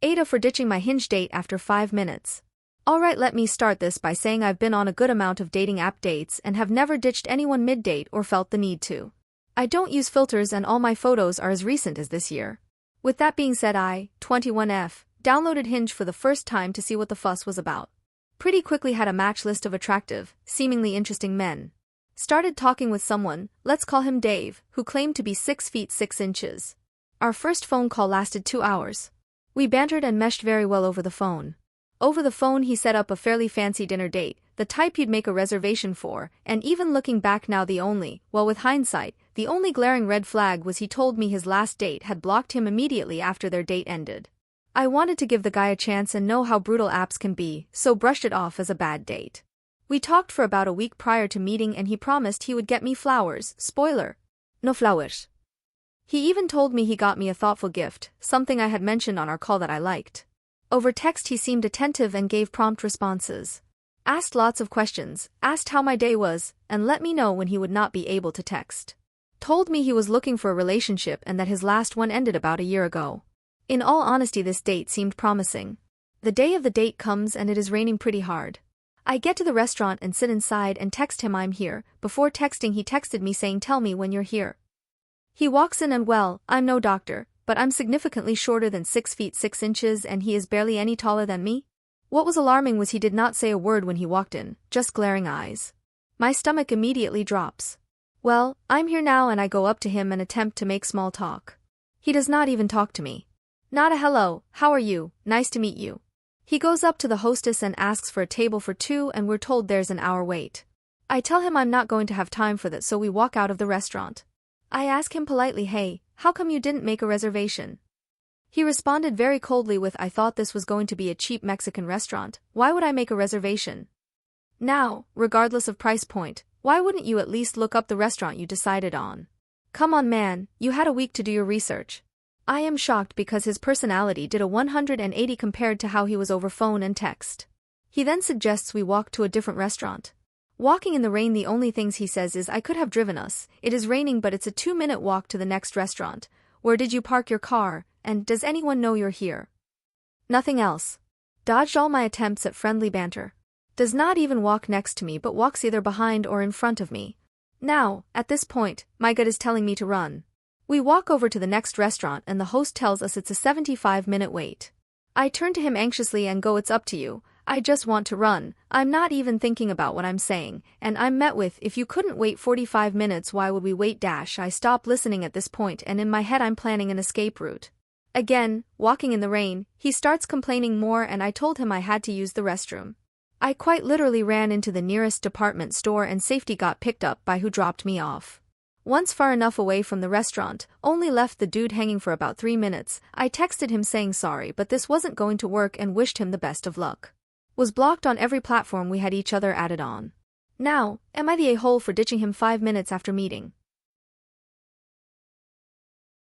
AITA for ditching my Hinge date after 5 minutes. Alright, let me start this by saying I've been on a good amount of dating app dates and have never ditched anyone mid-date or felt the need to. I don't use filters and all my photos are as recent as this year. With that being said, I, 21F, downloaded Hinge for the first time to see what the fuss was about. Pretty quickly had a match list of attractive, seemingly interesting men. Started talking with someone, let's call him Dave, who claimed to be 6 feet 6 inches. Our first phone call lasted 2 hours. We bantered and meshed very well over the phone. Over the phone he set up a fairly fancy dinner date, the type you'd make a reservation for, and even looking back now with hindsight, the only glaring red flag was he told me his last date had blocked him immediately after their date ended. I wanted to give the guy a chance and know how brutal apps can be, so brushed it off as a bad date. We talked for about a week prior to meeting and he promised he would get me flowers. Spoiler: no flowers. He even told me he got me a thoughtful gift, something I had mentioned on our call that I liked. Over text he seemed attentive and gave prompt responses. Asked lots of questions, asked how my day was, and let me know when he would not be able to text. Told me he was looking for a relationship and that his last one ended about a year ago. In all honesty, this date seemed promising. The day of the date comes and it is raining pretty hard. I get to the restaurant and sit inside and text him I'm here. Before texting he texted me saying tell me when you're here. He walks in and well, I'm no doctor, but I'm significantly shorter than 6 feet 6 inches and he is barely any taller than me. What was alarming was he did not say a word when he walked in, just glaring eyes. My stomach immediately drops. Well, I'm here now and I go up to him and attempt to make small talk. He does not even talk to me. Not a hello, how are you, nice to meet you. He goes up to the hostess and asks for a table for 2 and we're told there's an hour wait. I tell him I'm not going to have time for that, so we walk out of the restaurant. I ask him politely, hey, how come you didn't make a reservation? He responded very coldly with, I thought this was going to be a cheap Mexican restaurant, why would I make a reservation? Now, regardless of price point, why wouldn't you at least look up the restaurant you decided on? Come on man, you had a week to do your research. I am shocked because his personality did a 180 compared to how he was over phone and text. He then suggests we walk to a different restaurant. Walking in the rain, the only things he says is I could have driven us, it is raining but it's a 2-minute walk to the next restaurant. Where did you park your car, and does anyone know you're here? Nothing else. Dodged all my attempts at friendly banter. Does not even walk next to me but walks either behind or in front of me. Now, at this point, my gut is telling me to run. We walk over to the next restaurant and the host tells us it's a 75-minute wait. I turn to him anxiously and go, it's up to you, I just want to run, I'm not even thinking about what I'm saying, and I'm met with, if you couldn't wait 45 minutes why would we wait? I stop listening at this point and in my head I'm planning an escape route. Again, walking in the rain, he starts complaining more and I told him I had to use the restroom. I quite literally ran into the nearest department store and safety got picked up by who dropped me off. Once far enough away from the restaurant, only left the dude hanging for about 3 minutes, I texted him saying sorry but this wasn't going to work and wished him the best of luck. Was blocked on every platform we had each other added on. Now, am I the a-hole for ditching him 5 minutes after meeting?